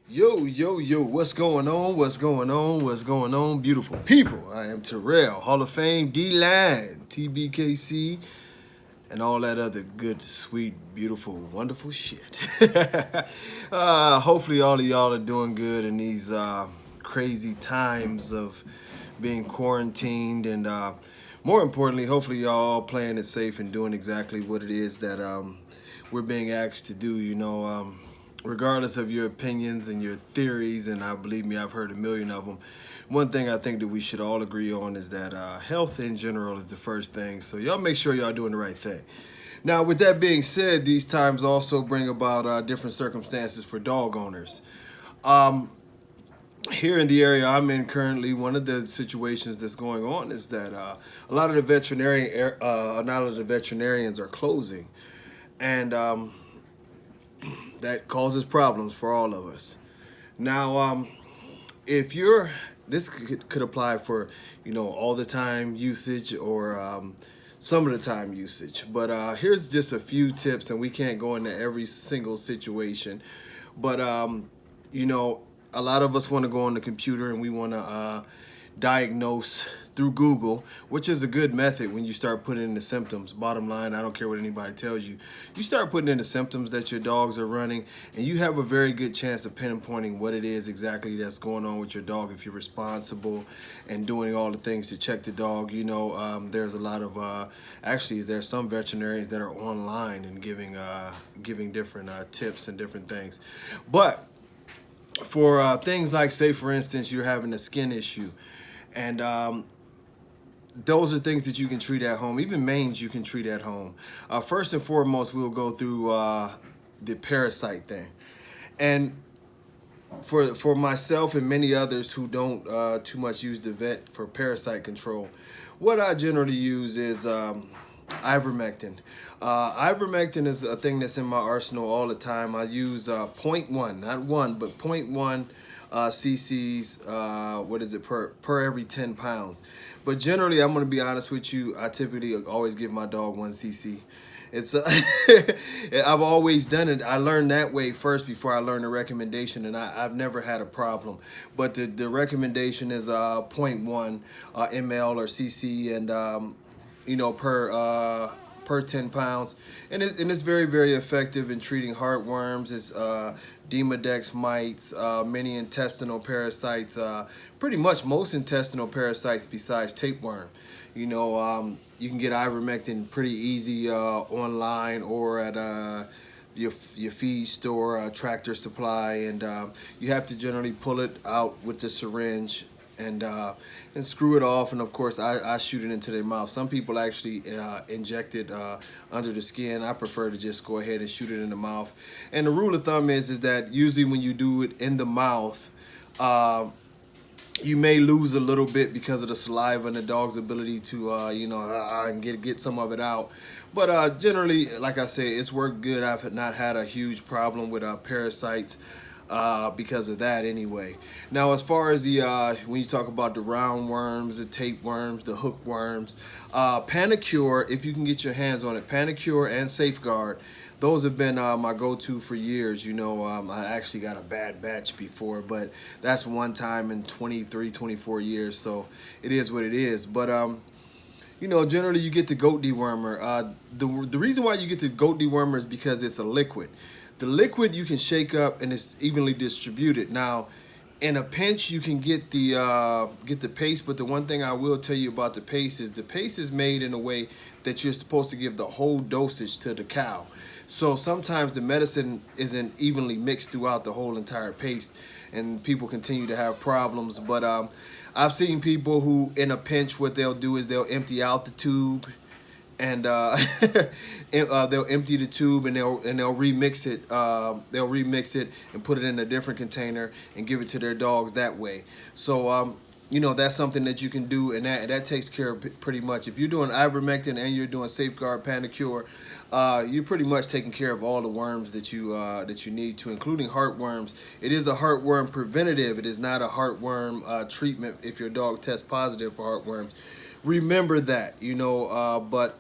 Yo, yo, yo, what's going on? What's going on? What's going on, beautiful people? I am Terrell, Hall of Fame, D-Line, TBKC, and all that other good, sweet, beautiful, wonderful shit. Hopefully all of y'all are doing good in these crazy times of being quarantined and more importantly, hopefully y'all playing it safe and doing exactly what it is that we're being asked to do, regardless of your opinions and your theories, and I believe me, I've heard a million of them. One thing I think that we should all agree on is that health in general is the first thing. So y'all make sure y'all doing the right thing. Now, with that being said, these times also bring about different circumstances for dog owners. Here in the area I'm in currently, one of the situations that's going on is that a lot of the veterinarians are closing, and that causes problems for all of us. Now, if you're this could apply for all the time usage or some of the time usage, but here's just a few tips, and we can't go into every single situation, but you know a lot of us want to go on the computer and we want to diagnose through Google, which is a good method when you start putting in the symptoms. Bottom line, I don't care what anybody tells you. You start putting in the symptoms that your dogs are running, and you have a very good chance of pinpointing what it is exactly that's going on with your dog if you're responsible and doing all the things to check the dog. There's a lot of actually there's some veterinarians that are online and giving different tips and different things, but for things like, say, for instance, you're having a skin issue, and those are things that you can treat at home. Even mange you can treat at home. First and foremost, we'll go through the parasite thing. And for myself and many others who don't too much use the vet for parasite control, what I generally use is ivermectin. Ivermectin is a thing that's in my arsenal all the time. I use zero point 0.1, not 1, but zero point 0.1 cc's, per every 10 pounds. But generally, I'm going to be honest with you, I typically always give my dog 1 cc. It's I've always done it. I learned that way first before I learned the recommendation, and I've never had a problem. But the recommendation is zero point 0.1 ml or cc, and per 10 pounds, and it's very, very effective in treating heartworms. It's Demodex mites, many intestinal parasites, pretty much most intestinal parasites besides tapeworm. You can get ivermectin pretty easy online or at your feed store, Tractor Supply, and you have to generally pull it out with the syringe and screw it off, and of course I shoot it into their mouth. Some people actually inject it under the skin. I prefer to just go ahead and shoot it in the mouth. And the rule of thumb is that usually when you do it in the mouth, you may lose a little bit because of the saliva and the dog's ability to get some of it out. But generally, like I say, it's worked good. I've not had a huge problem with parasites because of that anyway. Now, as far as the when you talk about the roundworms, the tapeworms, the hookworms, Panicure, if you can get your hands on it, Panicure and Safeguard, those have been my go-to for years. I actually got a bad batch before, but that's one time in 23, 24 years, so it is what it is. But generally you get the goat dewormer. The reason why you get the goat dewormer is because it's a liquid. The liquid you can shake up and it's evenly distributed. Now, in a pinch, you can get the paste, but the one thing I will tell you about the paste is made in a way that you're supposed to give the whole dosage to the cow. So sometimes the medicine isn't evenly mixed throughout the whole entire paste, and people continue to have problems. But I've seen people who, in a pinch, what they'll do is they'll empty out the tube, and they'll empty the tube, and they'll remix it. They'll remix it and put it in a different container and give it to their dogs that way. So that's something that you can do, and that takes care of pretty much. If you're doing ivermectin and you're doing Safeguard Panicure, you're pretty much taking care of all the worms that you need to, including heartworms. It is a heartworm preventative. It is not a heartworm treatment if your dog tests positive for heartworms. Remember that, but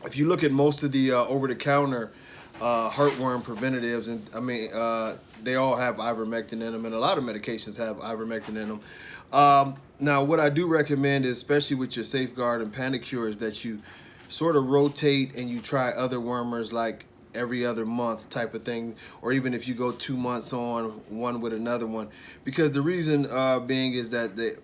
if you look at most of the over-the-counter heartworm preventatives, and I mean, they all have ivermectin in them, and a lot of medications have ivermectin in them. Now, what I do recommend is, especially with your Safeguard and Panacure, is that you sort of rotate and you try other wormers like every other month type of thing, or even if you go 2 months on one with another one, because the reason being is that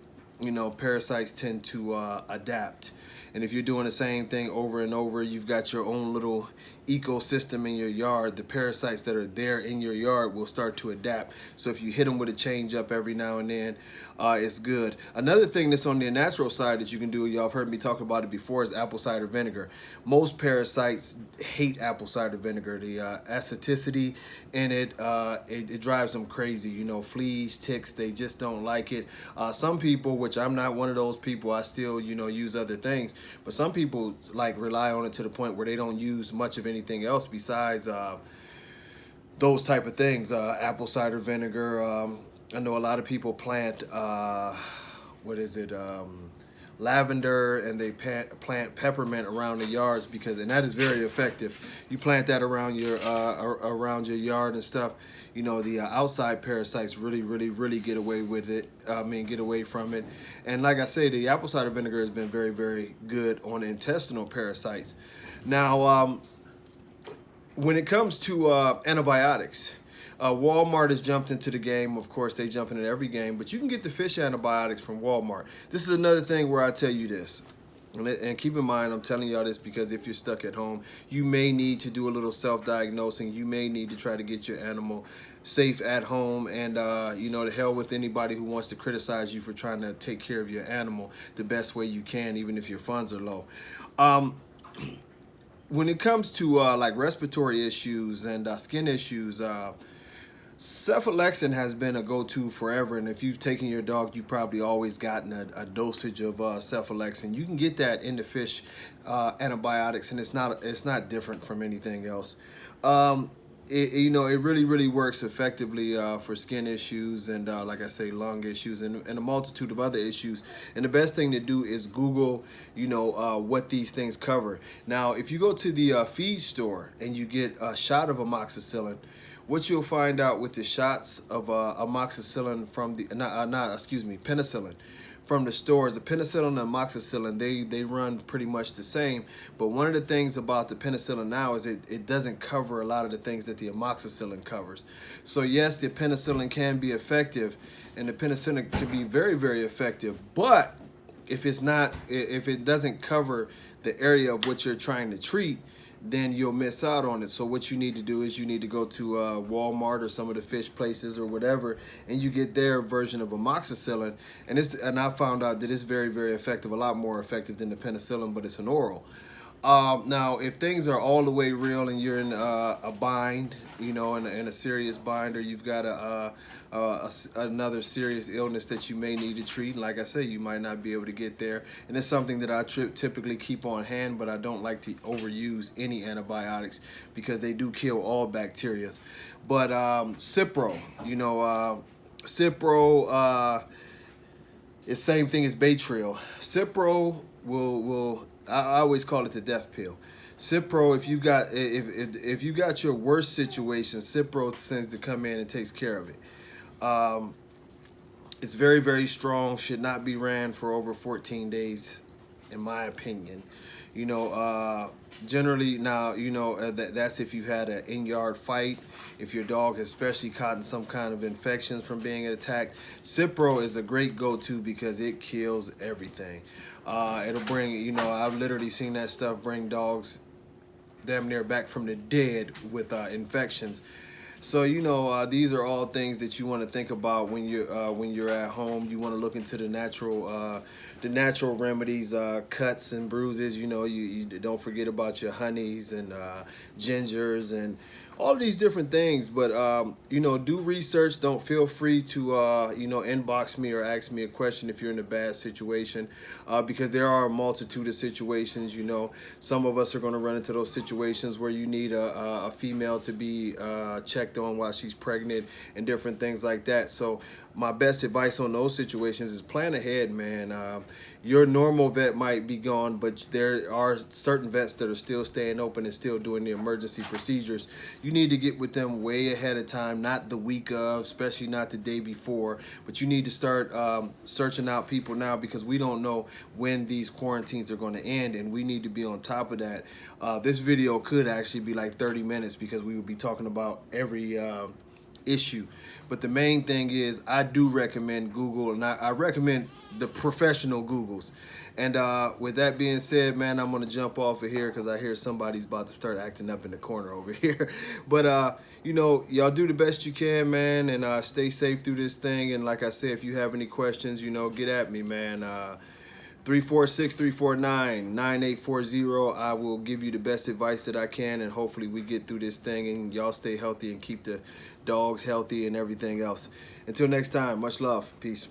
parasites tend to adapt. And if you're doing the same thing over and over, you've got your own little ecosystem in your yard. The parasites that are there in your yard will start to adapt. So if you hit them with a change up every now and then, it's good. Another thing that's on the natural side that you can do, y'all have heard me talk about it before, is apple cider vinegar. Most parasites hate apple cider vinegar. The acidity in it, it drives them crazy. You know, fleas, ticks, they just don't like it. Some people, which I'm not one of those people, I still, use other things. But some people like rely on it to the point where they don't use much of anything else besides those type of things. Apple cider vinegar. I know a lot of people plant lavender, and they plant peppermint around the yards and that is very effective. You plant that around your yard and stuff. The outside parasites really get away with it. Get away from it. And like I say, the apple cider vinegar has been very good on intestinal parasites. Now, when it comes to antibiotics, Walmart has jumped into the game. Of course, they jump into every game, but you can get the fish antibiotics from Walmart. This is another thing where I tell you this. And keep in mind, I'm telling y'all this because if you're stuck at home, you may need to do a little self-diagnosing. You may need to try to get your animal safe at home. And, to hell with anybody who wants to criticize you for trying to take care of your animal the best way you can, even if your funds are low. When it comes to like respiratory issues and skin issues, cephalexin has been a go-to forever, and if you've taken your dog, you've probably always gotten a dosage of cephalexin. You can get that in the fish antibiotics, and it's not different from anything else. It really works effectively for skin issues and like I say, lung issues and a multitude of other issues. And the best thing to do is Google, what these things cover. Now, if you go to the feed store and you get a shot of amoxicillin, what you'll find out with the shots of amoxicillin from the penicillin from the stores, the penicillin and amoxicillin, they run pretty much the same. But one of the things about the penicillin now is it doesn't cover a lot of the things that the amoxicillin covers. So yes, the penicillin can be effective, and the penicillin can be very effective. But if it doesn't cover the area of what you're trying to treat, then you'll miss out on it. So what you need to do is you need to go to Walmart or some of the fish places or whatever, and you get their version of amoxicillin. And I found out that it's very effective, a lot more effective than the penicillin, but it's an oral. Now, if things are all the way real and you're in a bind, in a serious bind, or you've got another serious illness that you may need to treat, and like I say, you might not be able to get there. And it's something that I typically keep on hand, but I don't like to overuse any antibiotics because they do kill all bacteria. But Cipro, Cipro is same thing as Baytril. Cipro will I always call it the death pill. Cipro, if you got your worst situation, Cipro tends to come in and takes care of it. It's very strong. Should not be ran for over 14 days, in my opinion. Generally now, that's if you had an in-yard fight, if your dog has especially caught some kind of infections from being attacked. Cipro is a great go-to because it kills everything. It'll bring, I've literally seen that stuff bring dogs damn near back from the dead with infections. So these are all things that you want to think about when you're at home. You want to look into the natural remedies, cuts and bruises. You don't forget about your honeys and gingers and all of these different things. But you know, do research. Don't feel free to you know, inbox me or ask me a question if you're in a bad situation, because there are a multitude of situations. You know, some of us are going to run into those situations where you need a female to be checked on while she's pregnant and different things like that. So my best advice on those situations is plan ahead, man. Your normal vet might be gone, but there are certain vets that are still staying open and still doing the emergency procedures. You need to get with them way ahead of time, not the week of, especially not the day before. But you need to start searching out people now, because we don't know when these quarantines are going to end, and we need to be on top of that. This video could actually be like 30 minutes, because we would be talking about every issue. But the main thing is, I do recommend Google, and I recommend the professional Googles. And with that being said, man, I'm gonna jump off of here because I hear somebody's about to start acting up in the corner over here. But you know, y'all do the best you can, man, and stay safe through this thing. And like I said, if you have any questions, you know, get at me, man. 346-349-9840. I will give you the best advice that I can, and hopefully we get through this thing and y'all stay healthy and keep the dogs healthy and everything else. Until next time, much love. Peace.